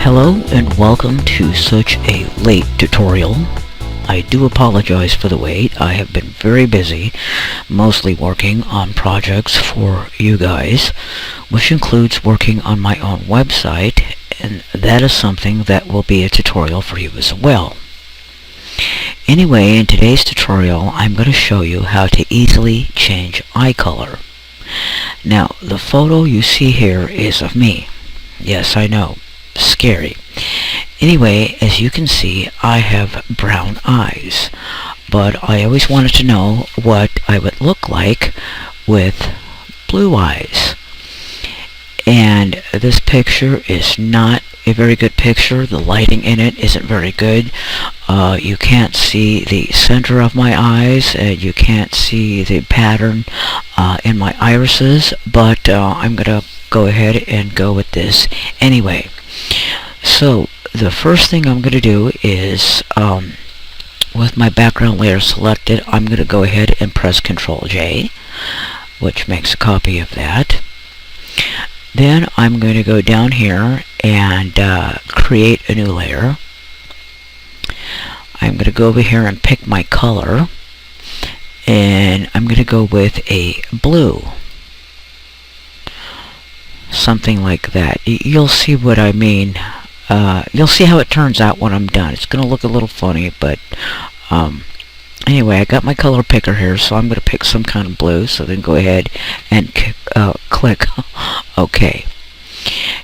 Hello and welcome to such a late tutorial. I do apologize for the wait. I have been very busy, mostly working on projects for you guys, which includes working on my own website, and that is something that will be a tutorial for you as well. Anyway, in today's tutorial, I'm going to show you how to easily change eye color. Now, the photo you see here is of me. Yes, I know. Scary. Anyway, as you can see, I have brown eyes, but I always wanted to know what I would look like with blue eyes. And this picture is not a very good picture. The lighting in it isn't very good. You can't see the center of my eyes, and you can't see the pattern in my irises, but I'm going to go ahead and go with this anyway. So the first thing I'm going to do is, with my background layer selected, I'm going to go ahead and press Ctrl J, which makes a copy of that. Then I'm going to go down here and create a new layer. I'm going to go over here and pick my color, and I'm going to go with a blue. Something like that. You'll see what I mean. You'll see how it turns out when I'm done. It's going to look a little funny, but anyway, I got my color picker here, so I'm going to pick some kind of blue. So then go ahead and click OK.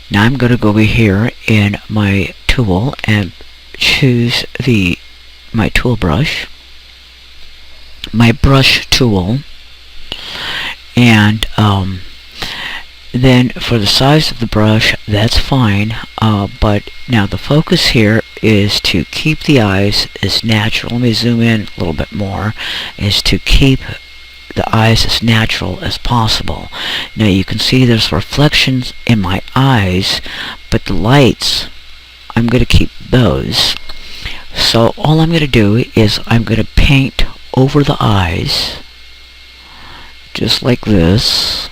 Now I'm going to go over here in my tool and choose my tool brush, my brush tool, and then for the size of the brush, that's fine, but now the focus here is to keep the eyes as natural. Let me zoom in a little bit more. Is to keep the eyes as natural as possible. Now you can see there's reflections in my eyes, but the lights, I'm going to keep those. So all I'm going to do is I'm going to paint over the eyes, just like this.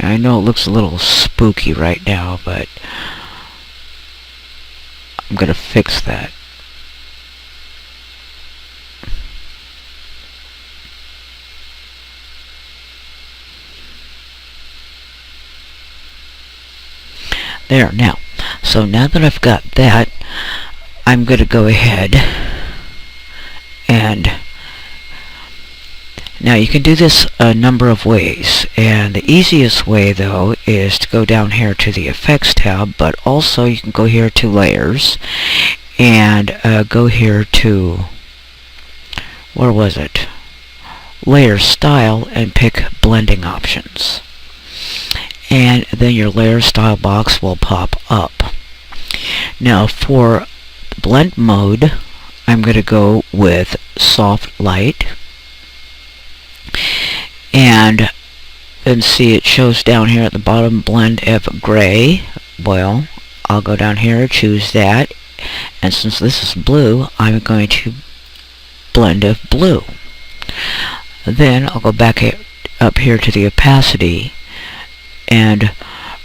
I know it looks a little spooky right now, but I'm going to fix that. There, now. So now that I've got that, I'm going to go ahead and now you can do this a number of ways, and the easiest way though is to go down here to the Effects tab, but also you can go here to Layers and go here to, where was it? Layer Style, and pick Blending Options. And then your layer style box will pop up. Now for blend mode, I'm going to go with Soft Light. And then see it shows down here at the bottom, blend of gray. Well, I'll go down here, choose that, and since this is blue, I'm going to blend of blue. Then I'll go back up here to the opacity and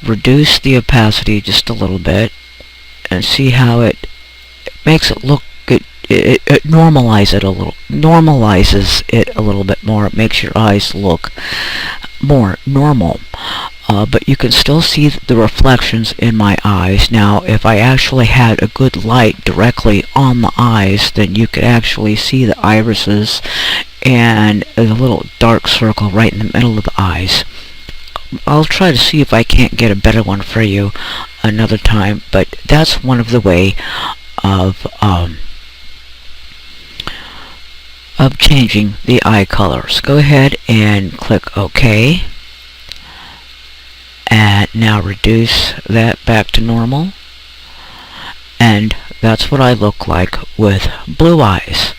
reduce the opacity just a little bit, and see how it makes it look. It normalizes it a little bit more. It makes your eyes look more normal. But you can still see the reflections in my eyes. Now, if I actually had a good light directly on the eyes, then you could actually see the irises and a little dark circle right in the middle of the eyes. I'll try to see if I can't get a better one for you another time, but that's one of the way of changing the eye colors. Go ahead and click OK, and now reduce that back to normal, and that's what I look like with blue eyes.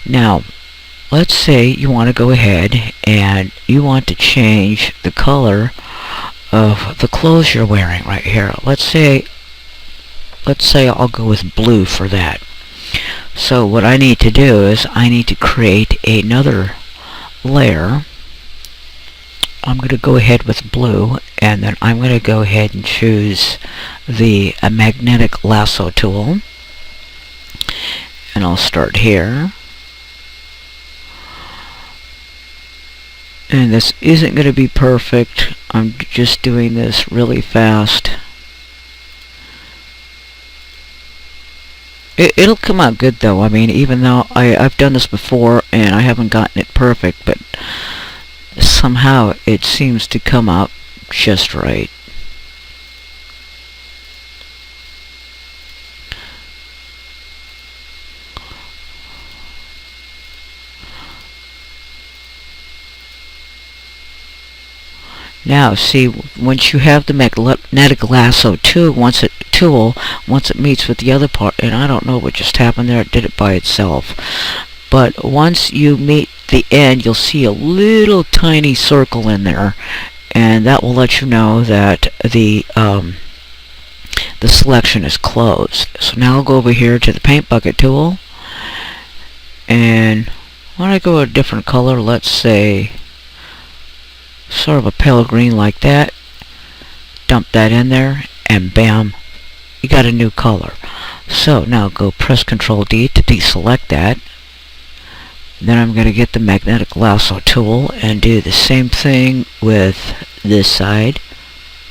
Now let's say you want to go ahead and you want to change the color of the clothes you're wearing right here. Let's say I'll go with blue for that. So what I need to do is I need to create another layer. I'm going to go ahead with blue, and then I'm going to go ahead and choose the magnetic lasso tool, and I'll start here. And this isn't going to be perfect. I'm just doing this really fast. It'll come out good though. I mean, even though I've done this before and I haven't gotten it perfect, but somehow it seems to come out just right. Now, see, once you have the magnetic lasso tool, once it meets with the other part, and I don't know what just happened there, it did it by itself. But once you meet the end, you'll see a little tiny circle in there, and that will let you know that the selection is closed. So now I'll go over here to the paint bucket tool, and when I go a different color, let's say sort of a pale green like that, dump that in there, and bam, you got a new color. So now go press Ctrl D to deselect that. Then I'm going to get the magnetic lasso tool and do the same thing with this side.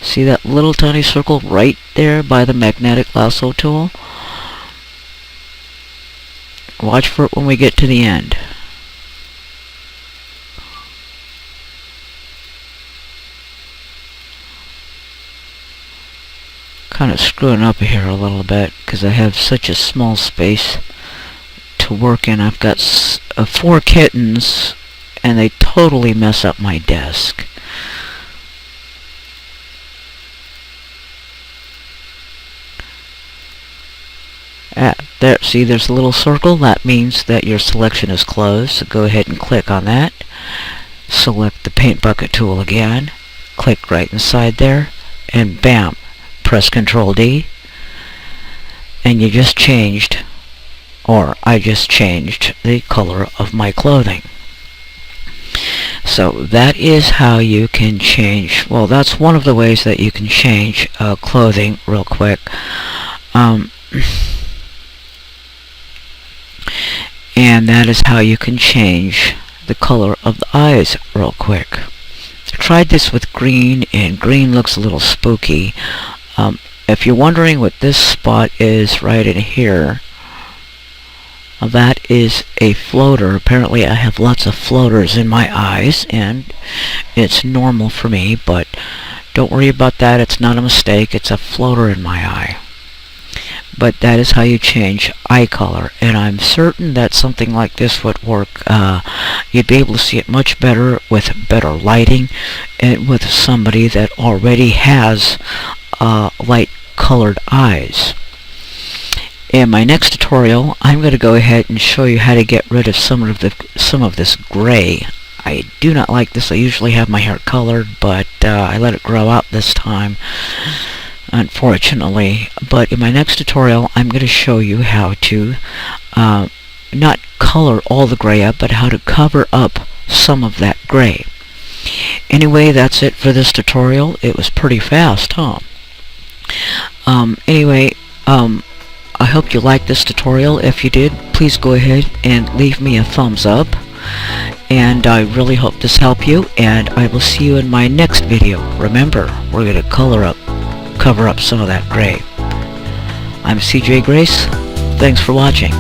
See that little tiny circle right there by the magnetic lasso tool? Watch for it when we get to the end. Kind of screwing up here a little bit because I have such a small space to work in. I've got 4 kittens and they totally mess up my desk. There, see, there's a little circle. That means that your selection is closed. So go ahead and click on that. Select the paint bucket tool again. Click right inside there, and bam, press Ctrl D, and you just changed, or I just changed the color of my clothing. So that is how you can change, well, that's one of the ways that you can change clothing real quick. And that is how you can change the color of the eyes real quick. I tried this with green, and green looks a little spooky. If you're wondering what this spot is right in here, that is a floater. Apparently I have lots of floaters in my eyes, and it's normal for me, but don't worry about that. It's not a mistake. It's a floater in my eye. But that is how you change eye color, and I'm certain that something like this would work. You'd be able to see it much better with better lighting and with somebody that already has light colored eyes. In my next tutorial, I'm going to go ahead and show you how to get rid of some of this gray. I do not like this. I usually have my hair colored, but I let it grow out this time, unfortunately. But in my next tutorial, I'm going to show you how to not color all the gray up, but how to cover up some of that gray. Anyway, that's it for this tutorial. It was pretty fast, huh? I hope you liked this tutorial. If you did, please go ahead and leave me a thumbs up. And I really hope this helped you, and I will see you in my next video. Remember, we're going to cover up some of that gray. I'm CJ Grace. Thanks for watching.